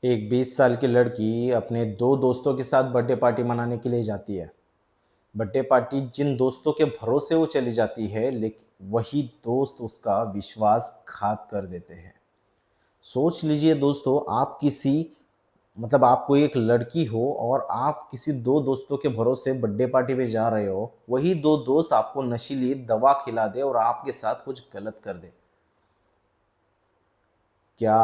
एक 20 साल की लड़की अपने दो दोस्तों के साथ बर्थडे पार्टी मनाने के लिए जाती है। बर्थडे पार्टी जिन दोस्तों के भरोसे वो चली जाती है, लेकिन वही दोस्त उसका विश्वासघात कर देते हैं। सोच लीजिए दोस्तों, आप किसी मतलब आप कोई एक लड़की हो और आप किसी दो दोस्तों के भरोसे बर्थडे पार्टी पे जा रहे हो। वही दो दोस्त आपको नशीली दवा खिला दे और आपके साथ कुछ गलत कर दे। क्या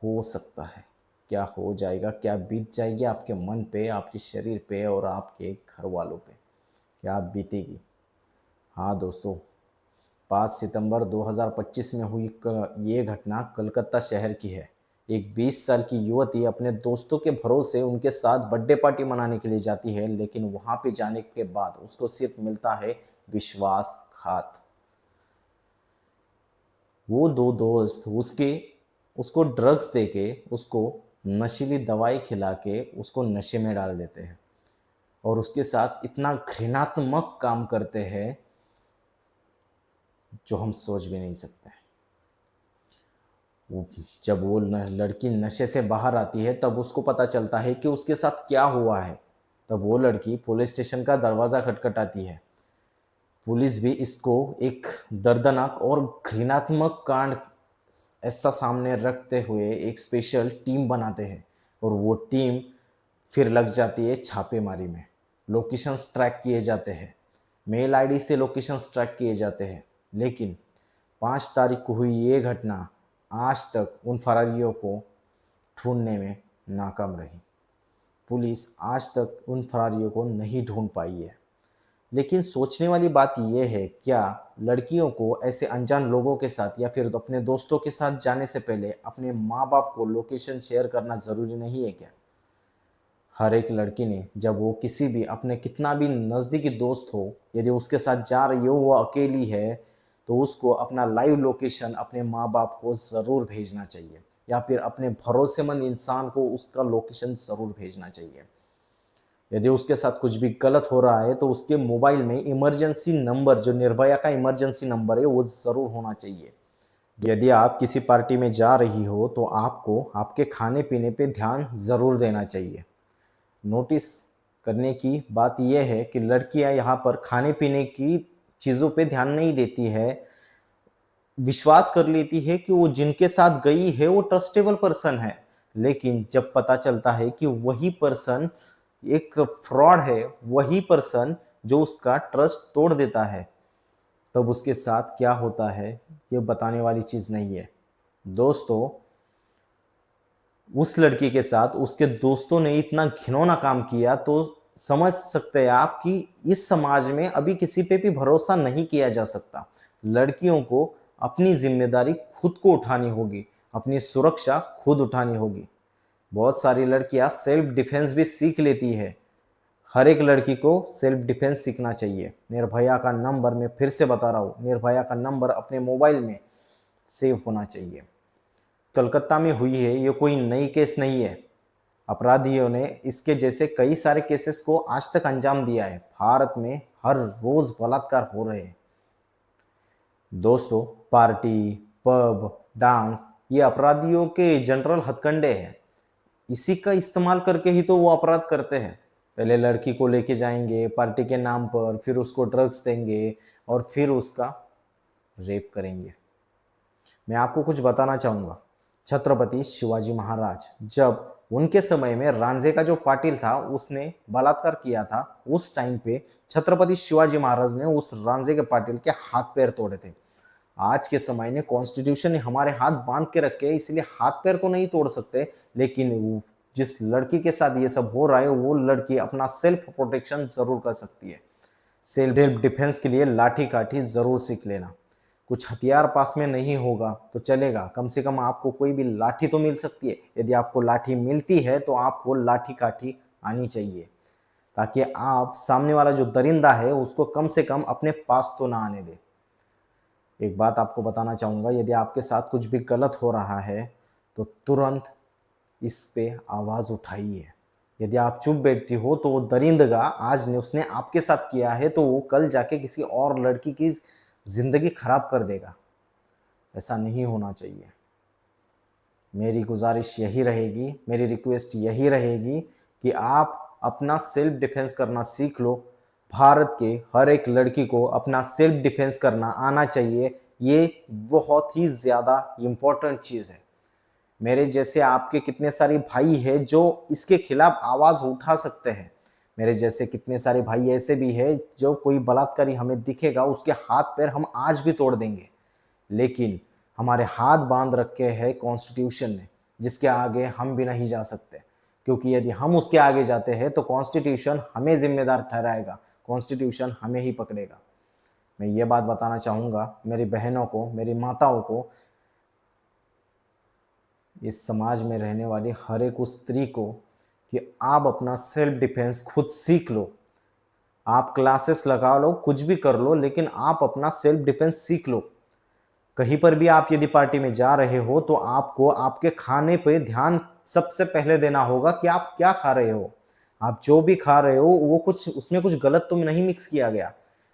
हो सकता है? क्या हो जाएगा? क्या बीत जाएगी आपके मन पे, आपके शरीर पे और आपके घर वालों पे? क्या बीतेगी? हाँ दोस्तों, 5 सितंबर 2025 में हुई ये घटना कलकत्ता शहर की है। एक 20 साल की युवती अपने दोस्तों के भरोसे उनके साथ बर्थडे पार्टी मनाने के लिए जाती है, लेकिन वहाँ पे जाने के बाद उसको सिर्फ मिलता है विश्वासघात। वो दो दोस्त उसको ड्रग्स देके, उसको नशीली दवाई खिला के उसको नशे में डाल देते हैं और उसके साथ इतना घृणात्मक काम करते हैं जो हम सोच भी नहीं सकते। जब वो लड़की नशे से बाहर आती है तब उसको पता चलता है कि उसके साथ क्या हुआ है। तब वो लड़की पुलिस स्टेशन का दरवाज़ा खटखटाती है। पुलिस भी इसको एक दर्दनाक और घृणात्मक कांड ऐसा सामने रखते हुए एक स्पेशल टीम बनाते हैं और वो टीम फिर लग जाती है छापेमारी में। लोकेशंस ट्रैक किए जाते हैं, मेल आईडी से लोकेशंस ट्रैक किए जाते हैं, लेकिन 5 तारीख को हुई ये घटना आज तक उन फरारियों को ढूंढने में नाकाम रही। पुलिस आज तक उन फरारियों को नहीं ढूंढ पाई है। लेकिन सोचने वाली बात यह है, क्या लड़कियों को ऐसे अनजान लोगों के साथ या फिर अपने दोस्तों के साथ जाने से पहले अपने माँ बाप को लोकेशन शेयर करना ज़रूरी नहीं है क्या? हर एक लड़की ने, जब वो किसी भी अपने कितना भी नज़दीकी दोस्त हो, यदि उसके साथ जा रही हो, वो अकेली है, तो उसको अपना लाइव लोकेशन अपने माँ बाप को ज़रूर भेजना चाहिए या फिर अपने भरोसेमंद इंसान को उसका लोकेशन ज़रूर भेजना चाहिए। यदि उसके साथ कुछ भी गलत हो रहा है तो उसके मोबाइल में इमरजेंसी नंबर, जो निर्भया का इमरजेंसी नंबर है, वो ज़रूर होना चाहिए। यदि आप किसी पार्टी में जा रही हो तो आपको आपके खाने पीने पे ध्यान ज़रूर देना चाहिए। नोटिस करने की बात यह है कि लड़कियां यहाँ पर खाने पीने की चीज़ों पे ध्यान नहीं देती है। विश्वास कर लेती है कि वो जिनके साथ गई है वो ट्रस्टेबल पर्सन है, लेकिन जब पता चलता है कि वही पर्सन एक फ्रॉड है, वही पर्सन जो उसका ट्रस्ट तोड़ देता है, तब उसके साथ क्या होता है ये बताने वाली चीज़ नहीं है। दोस्तों, उस लड़की के साथ उसके दोस्तों ने इतना घिनौना काम किया तो समझ सकते हैं आप कि इस समाज में अभी किसी पे भी भरोसा नहीं किया जा सकता। लड़कियों को अपनी जिम्मेदारी खुद को उठानी होगी, अपनी सुरक्षा खुद उठानी होगी। बहुत सारी लड़कियां सेल्फ डिफेंस भी सीख लेती है। हर एक लड़की को सेल्फ डिफेंस सीखना चाहिए। निर्भया का नंबर, मैं फिर से बता रहा हूँ, निर्भया का नंबर अपने मोबाइल में सेव होना चाहिए। कलकत्ता में हुई है, ये कोई नई केस नहीं है। अपराधियों ने इसके जैसे कई सारे केसेस को आज तक अंजाम दिया है। भारत में हर रोज बलात्कार हो रहे हैं। दोस्तों, पार्टी, पब, डांस, ये अपराधियों के जनरल हथकंडे हैं। इसी का इस्तेमाल करके ही तो वो अपराध करते हैं। पहले लड़की को लेके जाएंगे पार्टी के नाम पर, फिर उसको ड्रग्स देंगे और फिर उसका रेप करेंगे। मैं आपको कुछ बताना चाहूँगा। छत्रपति शिवाजी महाराज, जब उनके समय में रांझे का जो पाटिल था उसने बलात्कार किया था, उस टाइम पे छत्रपति शिवाजी महाराज ने उस रांझे के पाटिल के हाथ पैर तोड़े थे। आज के समय में कॉन्स्टिट्यूशन ने हमारे हाथ बांध के रखे हैं, इसलिए हाथ पैर तो नहीं तोड़ सकते, लेकिन जिस लड़की के साथ ये सब हो रहा है वो लड़की अपना सेल्फ प्रोटेक्शन जरूर कर सकती है। सेल्फ डिफेंस के लिए लाठी काठी जरूर सीख लेना। कुछ हथियार पास में नहीं होगा तो चलेगा, कम से कम आपको कोई भी लाठी तो मिल सकती है। यदि आपको लाठी मिलती है तो आपको लाठी काठी आनी चाहिए, ताकि आप सामने वाला जो दरिंदा है उसको कम से कम अपने पास तो ना आने दे। एक बात आपको बताना चाहूँगा, यदि आपके साथ कुछ भी गलत हो रहा है तो तुरंत इस पे आवाज़ उठाइए। यदि आप चुप बैठती हो तो वो दरिंदगा, आज ने उसने आपके साथ किया है तो वो कल जाके किसी और लड़की की ज़िंदगी खराब कर देगा। ऐसा नहीं होना चाहिए। मेरी गुजारिश यही रहेगी, मेरी रिक्वेस्ट यही रहेगी कि आप अपना सेल्फ डिफेंस करना सीख लो। भारत के हर एक लड़की को अपना सेल्फ डिफेंस करना आना चाहिए। ये बहुत ही ज़्यादा इम्पोर्टेंट चीज़ है। मेरे जैसे आपके कितने सारे भाई हैं जो इसके खिलाफ आवाज़ उठा सकते हैं। मेरे जैसे कितने सारे भाई ऐसे भी हैं जो कोई बलात्कारी हमें दिखेगा उसके हाथ पैर हम आज भी तोड़ देंगे। लेकिन हमारे हाथ बांध रखे हैं कॉन्स्टिट्यूशन ने, जिसके आगे हम भी नहीं जा सकते, क्योंकि यदि हम उसके आगे जाते हैं तो कॉन्स्टिट्यूशन हमें जिम्मेदार ठहराएगा, कॉन्स्टिट्यूशन हमें ही पकड़ेगा। मैं ये बात बताना चाहूँगा मेरी बहनों को, मेरी माताओं को, इस समाज में रहने वाली हर एक उस स्त्री को कि आप अपना सेल्फ डिफेंस खुद सीख लो। आप क्लासेस लगा लो, कुछ भी कर लो, लेकिन आप अपना सेल्फ डिफेंस सीख लो। कहीं पर भी आप यदि पार्टी में जा रहे हो तो आपको आपके खाने पे ध्यान सबसे पहले देना होगा कि आप क्या खा रहे हो। आप जो भी खा रहे हो वो कुछ उसमें कुछ गलत तो नहीं मिक्स किया गया।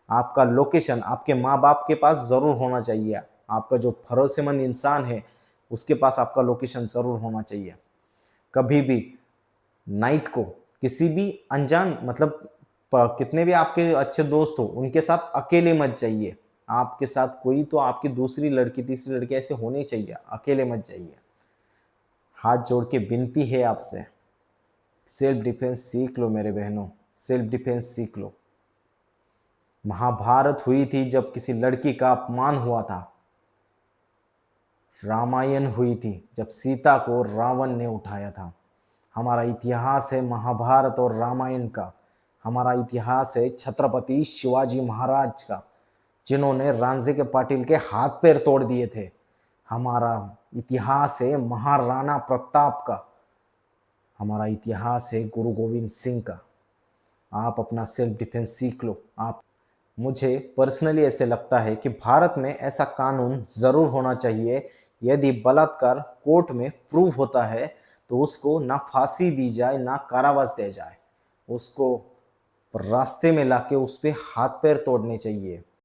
आपका लोकेशन आपके माँ बाप के पास ज़रूर होना चाहिए। आपका जो भरोसेमंद इंसान है उसके पास आपका लोकेशन ज़रूर होना चाहिए। कभी भी नाइट को किसी भी अनजान मतलब कितने भी आपके अच्छे दोस्त हो उनके साथ अकेले मत जाइए। आपके साथ कोई तो आपकी दूसरी लड़की तीसरी लड़की ऐसे होनी चाहिए, अकेले मत जाइए। हाथ जोड़ के विनती है आपसे, सेल्फ डिफेंस सीख लो मेरे बहनों, सेल्फ डिफेंस सीख लो। महाभारत हुई थी जब किसी लड़की का अपमान हुआ था। रामायण हुई थी जब सीता को रावण ने उठाया था। हमारा इतिहास है महाभारत और रामायण का। हमारा इतिहास है छत्रपति शिवाजी महाराज का, जिन्होंने रांझे के पाटिल के हाथ पैर तोड़ दिए थे। हमारा इतिहास है महाराणा प्रताप का। हमारा इतिहास है गुरु गोविंद सिंह का। आप अपना सेल्फ डिफेंस सीख लो। आप मुझे पर्सनली ऐसे लगता है कि भारत में ऐसा कानून ज़रूर होना चाहिए, यदि बलात्कार कोर्ट में प्रूव होता है तो उसको ना फांसी दी जाए ना कारावास दिया जाए, उसको रास्ते में लाके उस पर हाथ पैर तोड़ने चाहिए।